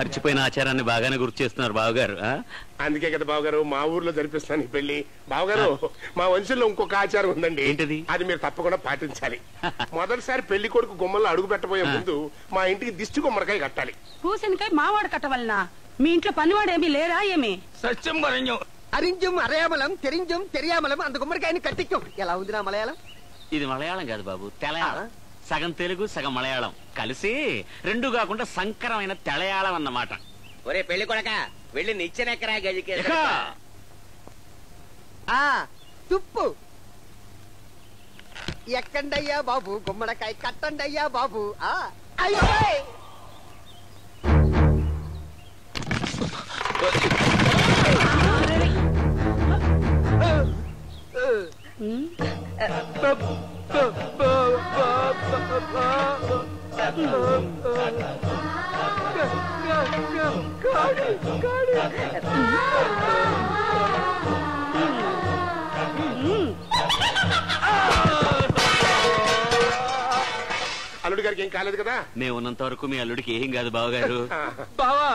మర్చిపోయిన ఆచారాన్ని బాగానే గుర్తు చేస్తున్నారు బావగారు. అందుకే కదా బావగారు మా ఊర్లో జరిపిస్తాను పెళ్లి. బావగారు మా వంశంలో ఇంకొక ఆచారం ఉందండి. ఏంటది? అది మీరు తప్పకుండా పాటించాలి. మొదటిసారి పెళ్లి కొడుకు గుమ్మల్లో అడుగు పెట్టబోయే ముందు మా ఇంటికి దిష్టి గుమ్మడికాయ కట్టాలి. పూసనికాయ మావాడు కట్టవలనా? మీ ఇంట్లో పనివాడేమీ లేరా ఏమి? సత్యం వరణ్యం అరింజం అరయామలం తెరింజం తెరియామలం అంత గుమ్మడికాయని కట్టించాం. ఎలా ఉంది నా మలయాళం? ఇది మలయాళం కాదు బాబు, తెలయాళం. సగం తెలుగు సగం మలయాళం కలిసి రెండు కాకుండా సంకరమైన తెలయాళం అన్నమాట. ఒరే పెళ్లి కొడక వెళ్ళి నిచ్చెనెక్కరా గదికి. తుప్పు ఎక్కండయ్యా బాబు గుమ్మడికాయ కట్టండయ్యా బాబు. అల్లుడి గారికి ఏం కాలేదు కదా? మేము ఉన్నంత వరకు మీ అల్లుడికి ఏం కాదు బావగారు. బావా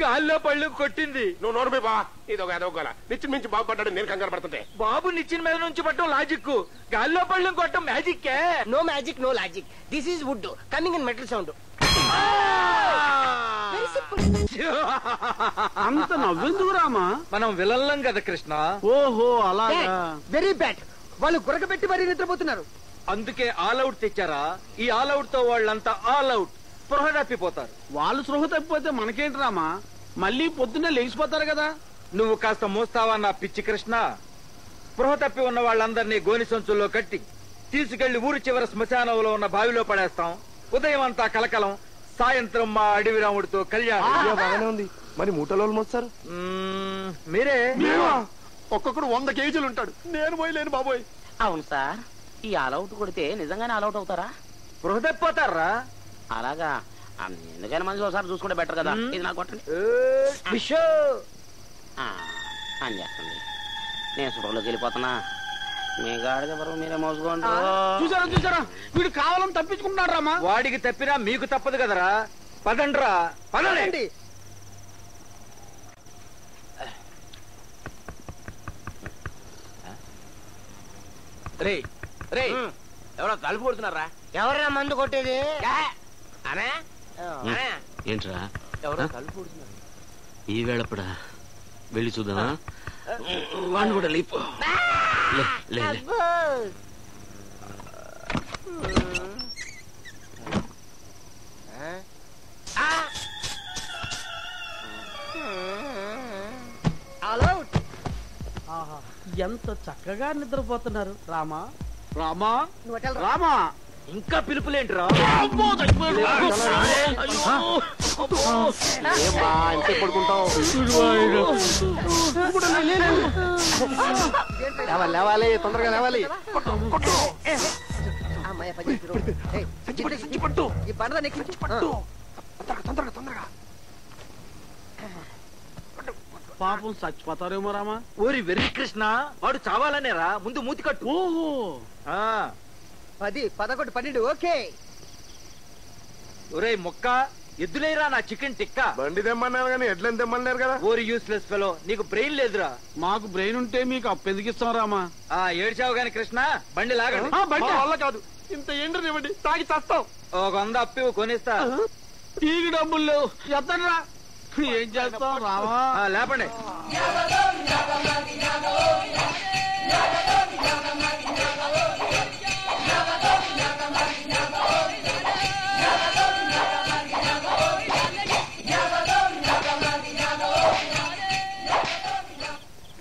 గాల్లో పళ్ళు కొట్టింది. నువ్వు నోరు పోయి బావా, ఇది ఒక ఎదవగల నిచ్చిన మించి బాగుపడ్డాడు. నేను కంగారు పడుతుంటే బాబు నిచ్చిన మీద నుంచి పట్టడం లాజిక్, గాల్లో పళ్ళు కొట్టడం magic. No magic no logic. This is wood coming in metal sound. అంత నవ్వెందుకు రామా? మనం విలల్లం కదా కృష్ణ. ఓహో అలాగా. Very bad. వాళ్ళు గురకబెట్టి మరీ నిద్రపోతున్నారు. అందుకే ఆల్ అవుట్ తెచ్చారా? ఈ ఆల్ అవుట్ తో వాళ్ళంతా ఆల్ అవుట్ స్పృహ తప్పిపోతారు. వాళ్ళు స్పృహ తప్పిపోతే మనకేంటి రామా? మళ్ళీ పొద్దున్నే లేచిపోతారు కదా. నువ్వు కాస్త మోస్తావా నా పిచ్చి కృష్ణ? స్పృహ తప్పి ఉన్న వాళ్ళందరినీ గోని సంచుల్లో కట్టి తీసుకెళ్లి ఊరి చివర శ్మశానంలో ఉన్న బావిలో పడేస్తాం. ఉదయం అంతా కలకలం, సాయంత్రం మా అడవి రాముడితో కళ్యాణం. బాగానే ఉంది. మరి మూటలో మోస్తారు మీరే. ఒక్కొక్కడు 100 కేజీలు ఉంటాడు. నేను పోయలేను బాబోయ్. అవును సార్, ఈ ఆల్అౌట్ కొడితే నిజంగానే ఆల్అౌట్ అవుతారా? స్పృహ తప్పిపోతారా? అలాగా. ఎందుకైనా మంచి ఒకసారి చూసుకుంటే బెటర్ కదా. ఇది నాకు కొట్టండి. అని చేస్తుంది. నేను స్పృహలోకి వెళ్ళిపోతున్నా. మీ గాడిద బరువు మీరే మోసుకోండి. చూసారా చూసారా, వీడు కావాలని తప్పించుకుంటున్నాడు రామా. వాడికి తప్పినా మీకు తప్పదు కదరా. పదండ్రా పదండి. రే రే ఎవరో తలుపు కొడుతున్నారా? ఎవరైనా మందు కొట్టేది? ఏంట్రా ఎవరో తలుపు కొడుతున్నారు. ఈ వేళప్పుడా వెళ్ళి చూద్దామా? వాడిని కూడా లేపు. ఎంత చక్కగా నిద్రపోతున్నారు రామా. రామా రామా ఇంకా పిలుపులేంటిరా? లేవాలి, తొందరగా లేవాలి. ఈ పండుగ నెక్కించి పట్టు. తొందరగా తొందరగా. పాపం చచ్చిపోతారేమో రామా. ఓరి వెర్రి కృష్ణ, వాడు చావాలనేరా. ముందు మూతి కట్టు. ఓహో 10, 11, 12. ఓకే. ఒరే మొక్క ఎద్దులేరా నా చికెన్ టిక్కా. బండి తెమ్మన్నారు కానీ ఎడ్లని తెమ్మన్నారు కదా. ఓరి యూస్లెస్ ఫెలో, నీకు బ్రెయిన్ లేదురా. మాకు బ్రెయిన్ ఉంటే మీకు అప్పెందుకిస్తాం రామా. ఏడ్చావు గాని కృష్ణ, బండి లాగండి. బండి వల్ల కాదు, ఇంత ఎండ్రనివ్వండి, తాగి చస్తాం. 100 అప్పి కొనిస్తా. టీకి డబ్బులు లేవు, ఎత్తనరా. ఏం చేస్తాం రామా. లేపండి.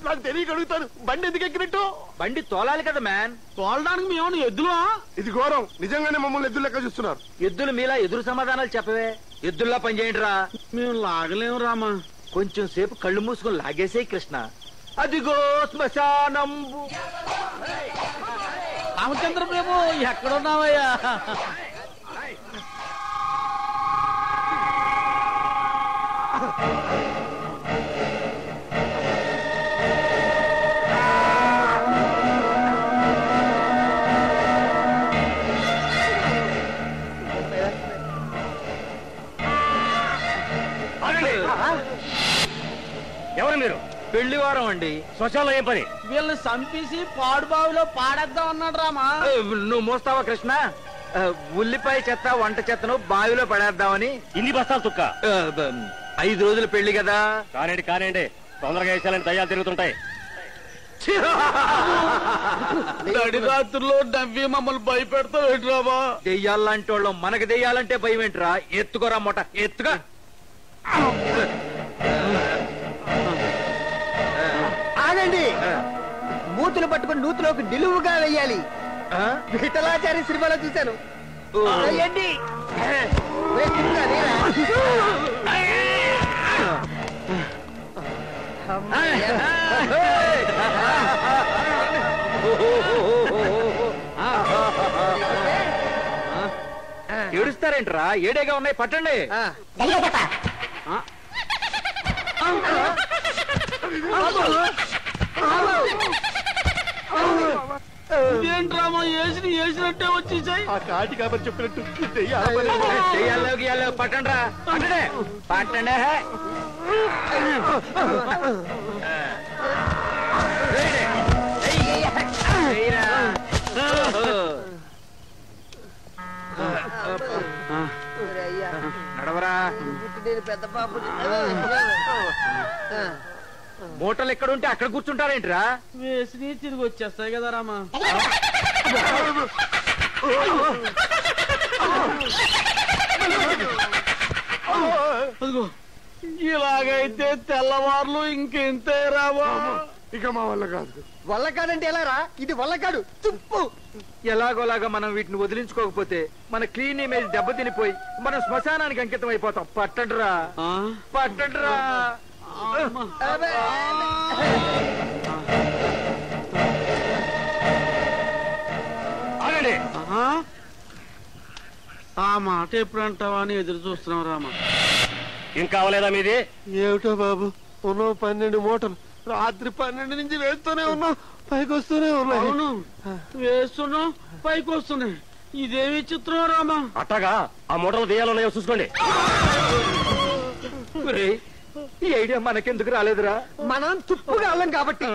నాకు తెలియగలుగుతాను, బండి ఎందుకు ఎక్కినట్టు? బండి తోలాలి కదా మ్యాన్. తోలడానికి మేము ఎద్దులు. ఇది ఘోరం, నిజంగానే మమ్మల్ని ఎద్దులు లెక్క చూస్తున్నారు. ఎద్దులు మీలా ఎదురు సమాధానాలు చెప్పవే. ఎద్దుల్లా పనిచేయండి రా. మేము లాగలేము రామా. కొంచెం సేపు కళ్ళు మూసుకొని లాగేసే కృష్ణ. అదిగో శ్మశానం. రామచంద్ర ప్రభు ఎక్కడున్నావయ్యా? పెళ్లి వారం అండి. శ్మశానంలో ఏం పని? వీళ్ళని చంపేసి పాడుబావిలో పాడేద్దాం అన్నాడు రామా. నువ్వు మోస్తావా కృష్ణ? ఉల్లిపాయ చెత్త వంట చెత్తను బావిలో పడేద్దామని. ఇన్ని బస్తాలు తుక్క. 5 రోజులు పెళ్లి కదా. కానివ్వండి తొందరగా వేసాలని దయ్యాలు తిరుగుతుంటాయి. నడిరాత్రుల్లో నవ్వి మమ్మల్ని భయపెడతావు రామా. దెయ్యాలంటే వాళ్ళం, మనకి దెయ్యాలంటే భయం ఏంట్రా? ఎత్తుకోరా మొట, ఎత్తుగా. ఆగండి, మూతులు పట్టుకుని నూతులోకి నిలువుగా వెయ్యాలి. విఠలాచారి సినిమాలో చూశాను. వెయ్యండి. ఏడుస్తారేంట్రా? ఏడేగా ఉన్నాయి, పట్టండి. ఏంట్రామా వేసినట్టే వచ్చేసాయి. ఆ కాటి కాబట్టి చెప్పినట్టు పట్టండి రా, పట్టండి పట్టండి. నడవరా. పెద్ద పాపు మూటలు ఎక్కడుంటే అక్కడ కూర్చుంటారేంట్రా? వేసి తిరిగి వచ్చేస్తాయి కదా రామా. ఇలాగైతే తెల్లవార్లు ఇంకెంతే రామా. ఇక మా వల్ల కాదు. వల్ల కాదంటే ఎలా రా? ఇది వల్ల కాదు, తుప్పు. ఎలాగోలాగా మనం వీటిని వదిలించుకోకపోతే మన క్లీన్ ఇమేజ్ దెబ్బతినిపోయి మనం శ్మశానానికి అంకితం అయిపోతాం. పట్టండిరా, పట్టండిరా. ఆ మాట ఎప్పుడు అంటావా అని ఎదురు చూస్తున్నాం రామా. ఇంకా అవలేదా మీది? ఏమిటో బాబు, ఉన్నావు 12 మూటలు. రాత్రి 12 నుంచి వేస్తూనే ఉన్నావు, పైకి వస్తూనే ఉన్నాయి. అవును, వేస్తున్నావు, పైకి వస్తున్నాయి. ఇదేమి చిత్రం రామా. అట్టగా ఆ మూటలు దేయాలున్నాయో చూసుకోండి. ఈ ఐడియా మనకెందుకు రాలేదురా? మనం తుప్పుగా వాళ్ళం కాబట్టి.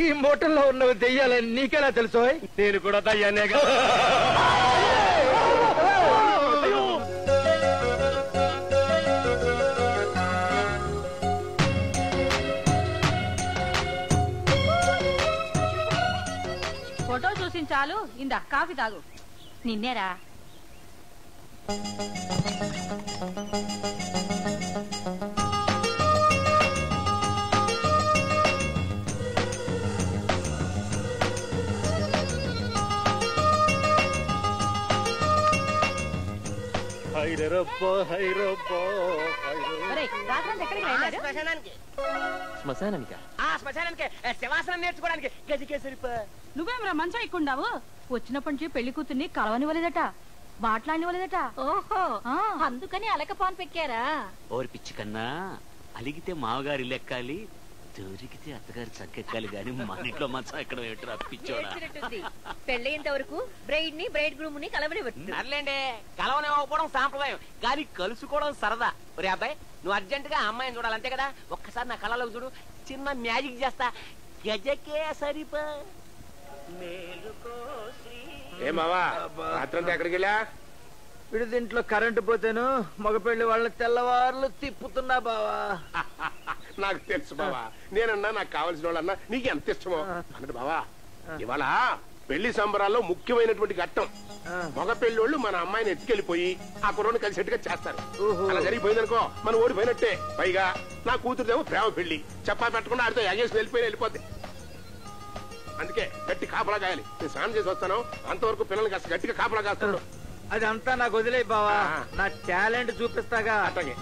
ఈ మూటల్లో ఉన్నవి దెయ్యాలని నీకెలా తెలుసు? నేను కూడా దయ్యాన్నేగా. ఫోటో చూసించాలు, ఇందా కాఫీ తాగు. నిన్నేరా? శివాసనం నేర్చుకోవడానికి గజకేసరిపో. నువ్వేమరా మంచం ఎక్కుండావు? వచ్చినప్పటి నుంచి పెళ్లి కూతుర్ని కలవనివ్వలేదట, మాట్లాడనివ్వలేదట. ఓహో, అందుకని అలకపాన్ పెక్కారా? ఓరి పిచ్చి కన్నా, అలిగితే మామగారి లెక్కాలి, దొరికితే అత్తగారి చక్కెక్కాలి గాని మన ఇంట్లో మంచం ఎక్కడ పెట్టరా పిచ్చోడా. పెళ్ళయ్యేంత వరకు బ్రైడ్ ని బ్రైడ్ గ్రూమ్ ని కలవనివ్వట్లేదు. సర్లేండి, కలవనివ్వకపోవడం సాంప్రదాయం, కానీ కలుసుకోవడం సరదా. ఒరే అబ్బాయి, నువ్వు అర్జెంట్ గా అమ్మాయిని చూడాలి అంతే కదా. ఒక్కసారి నా కళ్ళలోకి చూడు, చిన్న మ్యాజిక్ చేస్తా. గజకే సరిపా. ఏమావా రాత్రంతా ఎక్కడికి వెళ్ళా? విడిదింట్లో కరెంటు పోతేను మగపెళ్లి వాళ్ళని తెల్లవార్లు తిప్పుతున్నా బావా. నాకు తెలుసు బావా, నేనన్నా నాకు కావాల్సిన వాళ్ళన్నా నీకు ఎంత ఇష్టమో అన్నట్టు బావా. ఇవాళ పెళ్లి సంబరాల్లో ముఖ్యమైనటువంటి ఘట్టం. మగ పెళ్లి మన అమ్మాయిని ఎత్తుకెళ్లిపోయి ఆ కుర్రోని కలిసేట్టుగా చేస్తారు. అలా జరిగిపోయిందనుకో మనం ఓడిపోయినట్టే. పైగా నా కూతురుదేమో ప్రేమ పెళ్లి, చెప్పా పెట్టకుండా ఆడితో ఎగేసి వెళ్ళిపోతే. అందుకే గట్టి కాపలా కాయాలి. నేను స్నానం చేసి వస్తాను, అంతవరకు పిల్లలకి కాస్త గట్టిగా కాపలా కాస్తాడు. అదంతా నాకు వదిలే బావా, నా టాలెంట్ చూపిస్తాగా. అట్లాగే.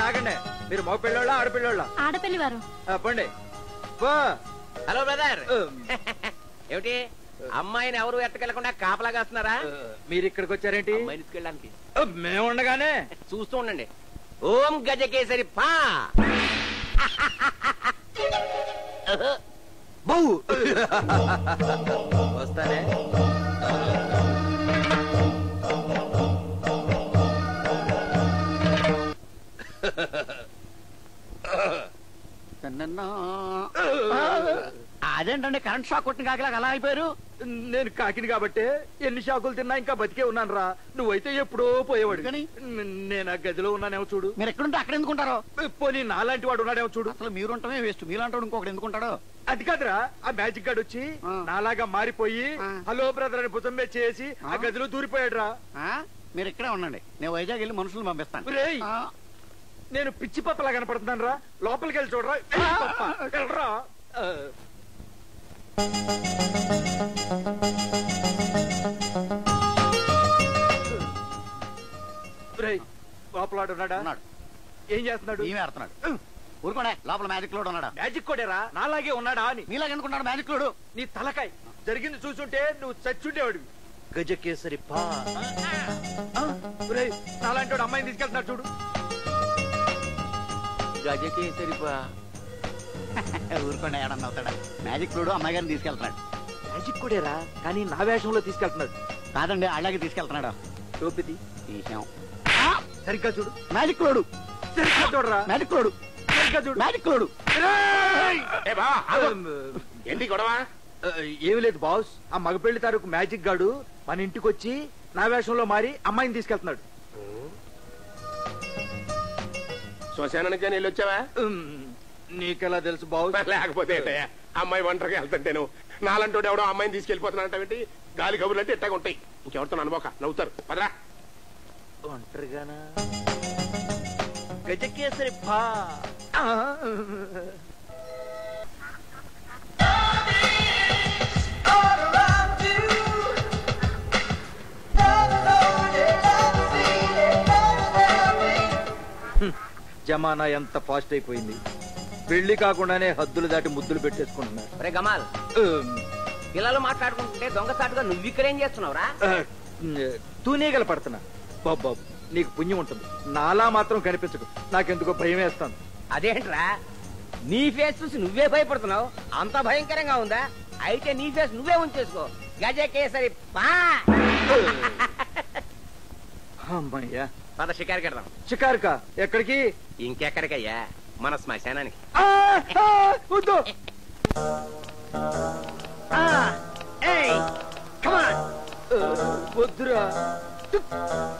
ఆగండి, మీరు మగ పిల్లోళ్ళ ఆడపిల్లోళ్ళ? ఆడపిల్లి వారు. పండి. Hello brother. ఏమిటి అమ్మాయిని ఎవరు ఎట్టకెళ్ళకుండా కాపలా కాస్తున్నారా? మీరు ఇక్కడికి వచ్చారేంటి? అమ్మాయిని తీసుకెళ్ళడానికి. మేము ఉండగానే చూస్తూ ఉండండి. ఓం గజకేసరి పా. వస్తానే. అదేంటండి కరెంట్ షాక్ కొట్టిన కాకిలాగా అలా అయిపోయారు? నేను కాకిని కాబట్టే ఎన్ని షాకులు తిన్నా ఇంకా బతికే ఉన్నాను రా. నువ్వైతే ఎప్పుడో పోయేవాడు. కానీ నేను ఆ గదిలో ఉన్నానేమో చూడు. మీరు ఎక్కడుంటే అక్కడ ఎందుకుంటారో? పోనీ నాలాంటి వాడు ఉన్నాడేమో చూడు. అసలు మీరు ఉంటామే వేస్ట్, మీలాంటి వాడు ఇంకొకటి ఎందుకుంటాడో? అది కాదురా, ఆ మ్యాజిక్ గార్డ్ వచ్చి నాలాగా మారిపోయి హలో బ్రదర్ అని భుజం మీద చేసి ఆ గదిలో దూరిపోయాడు రా. మీరు ఇక్కడే ఉండండి, నేను వైజాగ్ వెళ్ళి మనుషులు పంపిస్తాను. రేయ్, నేను పిచ్చి పప్పలా కనపడుతున్నాను రా. లోపలికి వెళ్ళి చూడరా. వెళ్ళరా. రేయ్, లోపలాడు ఉన్నాడా? ఏం చేస్తున్నాడు? ఏమి ఆడుతున్నాడు? ఊరుకోడే, లోపల మ్యాజిక్ లోడ్ ఉన్నాడా? మ్యాజిక్ కోడేరా, నాలాగే ఉన్నాడా అని. నీలాగా ఎందుకుంటాడు మ్యాజిక్ లోడు? నీ తలకాయ్ జరిగింది చూసుంటే నువ్వు చచ్చుండేవాడు. గజకేసరి పా. నాలాంటి వాడు అమ్మాయిని తీసుకెళ్తున్నాడు చూడు. గజకేసరిపా. ఊరుకోండి, ఏడన్నా అవుతాడా? మ్యాజిక్ లోడు అమ్మాయి గారిని తీసుకెళ్తున్నాడు. మ్యాజిక్ కోడేరా, కానీ నా వేషంలో తీసుకెళ్తున్నాడు. కాదండి, అలాగే తీసుకెళ్తున్నాడు. టోపిది తీసాం. సరిగ్గా చూడు. Magic load. సరిగ్గా చూడరా. Magic load. సరిగ్గా చూడు. Magic load. ఏంటి గొడవ? ఏమి లేదు బాస్, ఆ మగపెళ్లి తాలూకు మ్యాజిక్ గాడు మన ఇంటికి వచ్చి నా వేషంలో మారి అమ్మాయిని తీసుకెళ్తున్నాడు. శ్మశానానికి కానీ వెళ్ళి వచ్చావా? నీకెలా తెలుసు బాస్? లేకపోతే ఏంటయ్యా, అమ్మాయి ఒంటరిగా వెళ్తుంటేను నాలంటోడు ఎవడో అమ్మాయిని తీసుకెళ్లిపోతున్నానంటే గాలి కబుర్లు అంటే ఎట్టాగా ఉంటాయి. ఇంకెవరితో అనుభవ నవ్వుతారు. పదరా. ఒంటరిగానా? గజకేసరి పా. జమానా ఎంత ఫాస్ట్ అయిపోయింది. పెళ్లి కాకుండానే హద్దులు దాటి ముద్దులు పెట్టేసుకుంటున్నారు. రే గమాల్, పిల్లలు మాట్లాడుకుంటుంటే దొంగసాటుగా నువ్వు ఇక్కడేం చేస్తున్నావురా? తూనీగలు పడుతున్నా. బాబు, నీకు పుణ్యం ఉంటుంది. నాలా మాత్రం కనిపించకు, నాకెందుకో భయం వేస్తాను. అదేంట్రా, నీ ఫేస్ చూసి నువ్వే భయపడుతున్నావు? అంత భయంకరంగా ఉందా? అయితే నీ ఫేస్ నువ్వే ఉంచేసుకో. గజకేసరి పా. అమ్మయ్యా, పద షికారు కెడదాం. షికారుకా? ఎక్కడికి? ఇంకెక్కడికయ్యా, మన శ్మశానానికి. వద్దు. వద్దురా.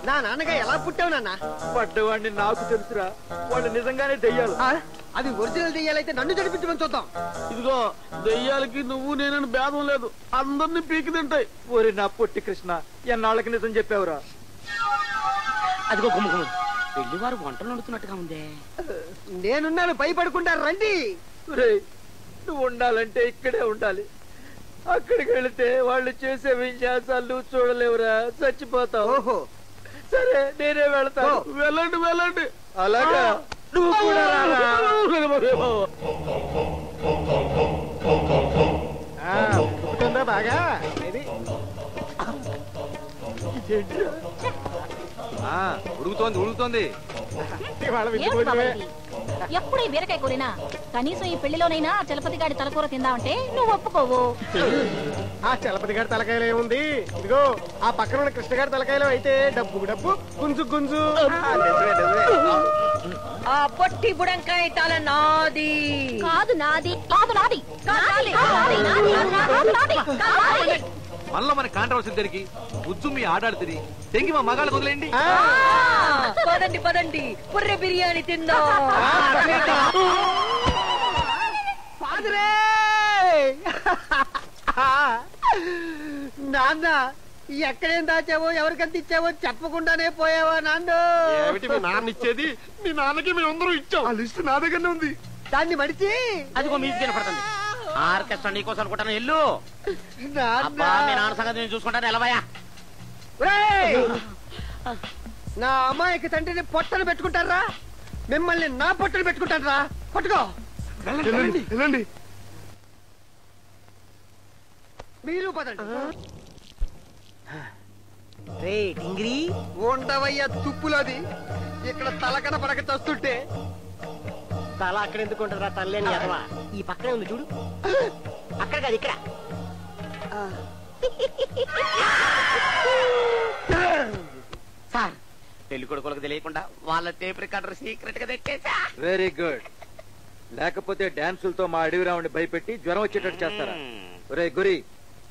నా నాన్నగా ఎలా పుట్టావు నాన్న? పడ్డవాడిని నాకు తెలుసురా. వాళ్ళు నిజంగానే దెయ్యాలు. అది ఒరిజినల్ దెయ్యాలైతే నన్ను చదివించమని చూద్దాం. ఇదిగో, దెయ్యాలకి నువ్వు నేనని భేదం లేదు, అందరినీ పీకి తింటాయి. ఓరి నా పొట్టి కృష్ణ, ఎన్నాళ్ళకి నిజం చెప్పావురా. అదిగో గుమ్మ గుమ్మ, పెళ్లివారు వంటలు నడుతున్నట్టుగా ఉందే. నేనున్నాను, భయపడకుండా రండి. నువ్వు ఉండాలంటే ఇక్కడే ఉండాలి. అక్కడికి వెళితే వాళ్ళు చేసే విన్యాసాలు నువ్వు చూడలేవురా, చచ్చిపోతావు. ఓహో, సరే నేనే వెళ్తాను. వెళ్ళండి వెళ్ళండి. అలాగా? నువ్వు కూడా రారా. బాగా ఉడుగుతోంది ఉడుగుతోంది. ఎప్పుడు ఈ బీరకాయ కూరినా? కనీసం ఈ పెళ్లిలోనైనా చలపతి గాడి తలకూర తిందామంటే నువ్వు ఒప్పుకోవు. ఆ చలపతి గారి తలకాయలో ఏముంది? ఇదిగో ఆ పక్కన ఉన్న కృష్ణ గారి తలకాయలో అయితే డబ్బు డబ్బు, గుంజు గుంజు. ఆ పొట్టి బుడంకాయ తల నాది కాదు, నాది కాదు, నాది కాదు, నాది. మనలో మన కాంట్రవర్సీ తిరిగి ఉజ్జు మీ ఆడాడు తిరిగి తెంగి మా మగాళ్ళ వదిలేండి. పదండి పదండి, పుర్రె బిర్యానీ తిందా. నాన్న, ఎక్కడేం దాచావో ఎవరికంత ఇచ్చావో చెప్పకుండానే పోయావా నాన్న? ఏమిటి మీ నాన్న ఇచ్చేది? మీ నాన్నకి మేమందరం ఇచ్చాం. ఆ లిస్ట్ నా దగ్గరనే ఉంది. దాన్ని మడిచి అదిగో మ్యూజిక్ వినపడుతుంది. ఆర్కెస్ట్రా నీకోసం అనుకుంటాను. ఎల్లు. అబ్బా, మీ నాన్న సంగతి నేను చూసుకుంటాను. ఎలవయా. నా అమ్మాయికి తండ్రిని పొట్టను పెట్టుకుంటారా? మిమ్మల్ని నా పొట్టను పెట్టుకుంటారా? పట్టుకో. వెళ్ళండి. మీరు పదండి. ఉండవయ్యా తుప్పులోది. ఇక్కడ తలకన పడక చస్తుంటే తల అక్కడ ఎందుకు ఉంటారా? తల్లేని ఎదవా. ఈ పక్కనే ఉంది చూడు. అక్కడ కాదు, ఇక్కడ. సార్, పెళ్లి కొడుకులకు తెలియకుండా వాళ్ళ టేప్ రికార్డర్ సీక్రెట్ గా తెచ్చేసా. Very good. లేకపోతే డాన్సులతో మా అడవి రావుని భయపెట్టి జ్వరం వచ్చేటట్టు చేస్తారా? ఒరే గురి,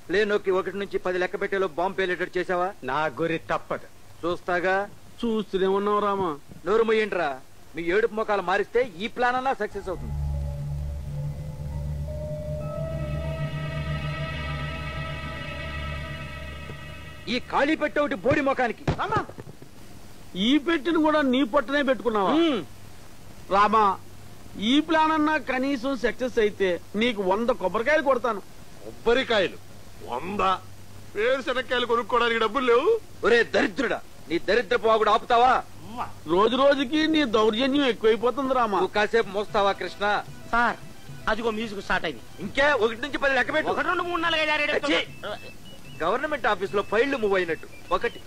ప్లే నొక్కి 1 నుంచి 10 లెక్క పెట్టేలో బాంబు పేలేటట్టు చేసావా? నా గురి తప్పదు. చూస్తాగా. చూస్తూనే ఉన్నావు రామా. నోరు ముయ్యండిరా. మీ ఏడుపు మొఖాలు మారిస్తే ఈ ప్లాన్ అన్నా సక్సెస్ అవుతుంది. ఈ ఖాళీ పెట్టే ఒకటి బోడి మొఖానికి. ఈ పెట్టిన కూడా నీ పట్టునే పెట్టుకున్నావా? రామా, ఈ ప్లాన్ అన్నా కనీసం సక్సెస్ అయితే నీకు 100 కొబ్బరికాయలు కొడతాను. కొబ్బరికాయలు 100? వేరుశనక్కాయలు కొనుక్కోవడానికి డబ్బులు లేవు. ఒరే దరిద్రుడా, నీ దరిద్ర పోగుడు ఆపుతావా? రోజు రోజుకి నీ దౌర్జన్యం ఎక్కువైపోతుంది రామా. నువ్వు కాసేపు మోస్తావా కృష్ణ? సార్ అదిగో మ్యూజిక్ స్టార్ట్ అయింది. ఇంకే 1 నుంచి 10 లెక్క పెట్టు. 1 2 3 4 5 6 7 గవర్నమెంట్ ఆఫీస్ లో ఫైళ్లు మూవ్ అయినట్టు. 1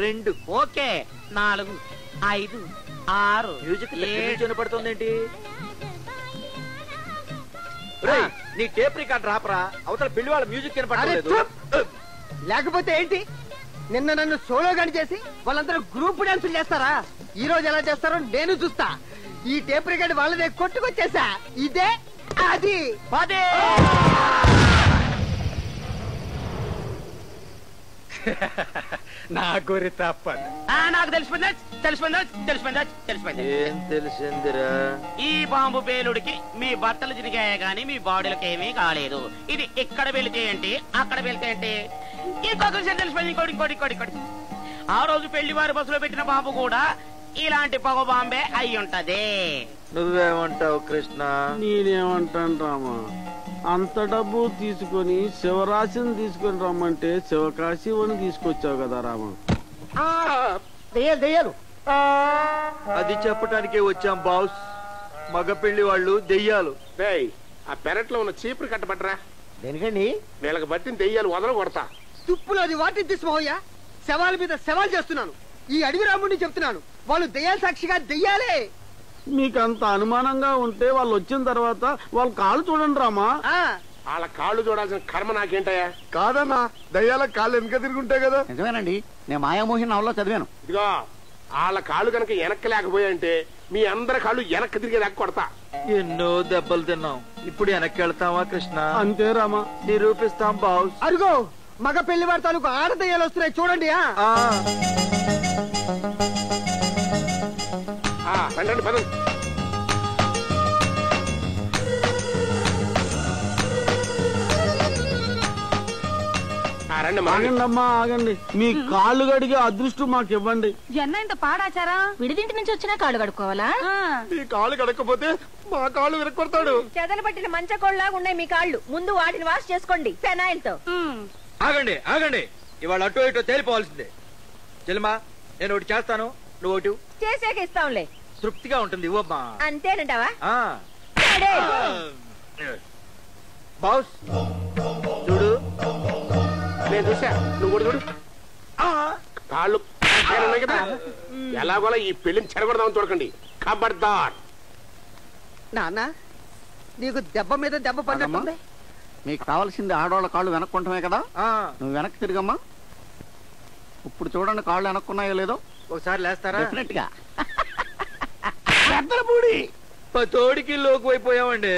2. Okay 4 5 6 music 7 వినపడుతుందేంటి? నీ టేప్ రికార్డ్ రాపరా. అవతల పెళ్లి వాళ్ళ మ్యూజిక్ వినపడలేదు. లేకపోతే ఏంటి? నిన్న నన్ను సోలో గని చేసి వాళ్ళందరూ గ్రూప్ డాన్సులు చేస్తారా? ఈ రోజు ఎలా చేస్తారో నేను చూస్తా. ఈ టేప్ రికార్డ్ వాళ్ళదే కొట్టుకొచ్చేసా. ఇదే అది పదే. నా గురి తప్పదు. నాకు తెలిసిపోయింది. ఏం తెలిసిందిరా? ఈ బాంబు పేలుడికి మీ బట్టలు తిరిగాయే గాని మీ బాడీలకు ఏమీ కాలేదు. ఇది ఇక్కడ వెళితే ఏంటి, అక్కడ వెళితే ఏంటి, ఇంకొక విషయం తెలిసిపోయింది. ఇంకోటి ఆ రోజు పెళ్లి వారి బస్సులో పెట్టిన బాంబు కూడా ఇలాంటి పొగ బాంబే అయి ఉంటది. నువ్వేమంటావు కృష్ణ? నేనేమంటాను రామా, అంత డబ్బు తీసుకొని శివరాశిని తీసుకొని రమ్మంటే శివకాశివని తీసుకొచ్చావు కదా రామా. దెయ్యాలు అది చెప్పటానికే వచ్చాం బాస్. మగ పెళ్లి వాళ్ళు దెయ్యాలు. ఆ పెరట్లో ఉన్న చీపురు కట్టబట్టరా. దేనికండి? వీళ్ళకి బట్టిన దెయ్యాలు వదల కొడతా. తుప్పులో అది వాటిని తీసుకోవయ్యా. శవాల మీద సవాల్ చేస్తున్నాను. ఈ అడవి రాముడిని చెప్తున్నాను. వాళ్ళు దెయ్యాల సాక్షిగా దెయ్యాలే. మీకంత అనుమానంగా ఉంటే వాళ్ళు వచ్చిన తర్వాత వాళ్ళ కాళ్ళు చూడండి రామా. వాళ్ళ కాళ్ళు చూడాల్సిన కర్మ నాకేంటయా? కాదన్నా, దయ్యాల కాళ్ళు వెనక తిరుగుంటాయి కదా. నిజమేనండి, నేను మాయామోహిని నవలో చదివాను. ఇదిగో వాళ్ళ కాళ్ళు కనుక వెనక్కి లేకపోయాయంటే మీ అందరి కాళ్ళు వెనక్కి తిరిగేదాకా కొడతా. ఎన్నో దెబ్బలు తిన్నాం. ఇప్పుడు వెనక్కి వెళ్తావా కృష్ణ? అంతే రామా, నిరూపిస్తాం బాస్. అరుగో మగ పెళ్లి వారి తాలూకు ఆడదయ్యాలు వస్తున్నాయి చూడండి. రండి పదం. ఆగండి అమ్మా ఆగండి. మీ కాళ్ళు గడిగే అదృష్టం మాకు ఇవ్వండి. జన్న ఇంత పాడాచారా? విడిదింటి నుంచి వచ్చినా కాళ్ళు కడుక్కోవాలా? ఈ కాళ్ళు కడకపోతే మా కాళ్ళు విరక్కొడతాడు. చెదలు పట్టిన మంచకోళ్ళలాగా ఉన్నాయి మీ కాళ్ళు. ముందు వాటిని వాష్ చేసుకోండి ఫెనాయిల్ తో. ఆగండి. ఇవాళ అటో ఇటో తేలిపోవాల్సిందే. చెల్లిమా, నేను ఒకటి చేస్తాను, నువ్వు ఒకటి చేసాక ఇస్తాంలే. తృప్తిగా ఉంటుంది. ఇవ్వమ్మా. అంతేనంటావా? బాస్ చూడు. నేను చూసా, నువ్వు కూడా చూడు. కాళ్ళు ఉన్నాయి కదా, ఎలాగోలా ఈ పెళ్లిని చెడగొడదామని చూడకండి. ఖబర్దార్. నాన్న, నీకు దెబ్బ మీద దెబ్బ పడినట్టుంది. మీకు కావాల్సింది ఆడవాళ్ళ కాళ్ళు వెనక్కుంటమే కదా. నువ్వు వెనక్కి తిరిగమ్మా. ఇప్పుడు చూడండి కాళ్ళు వెనక్కున్నాయో లేదో. ఒకసారి లేస్తారా? డెఫినెట్ గా. తోడికి లోకు అయిపోయామండి.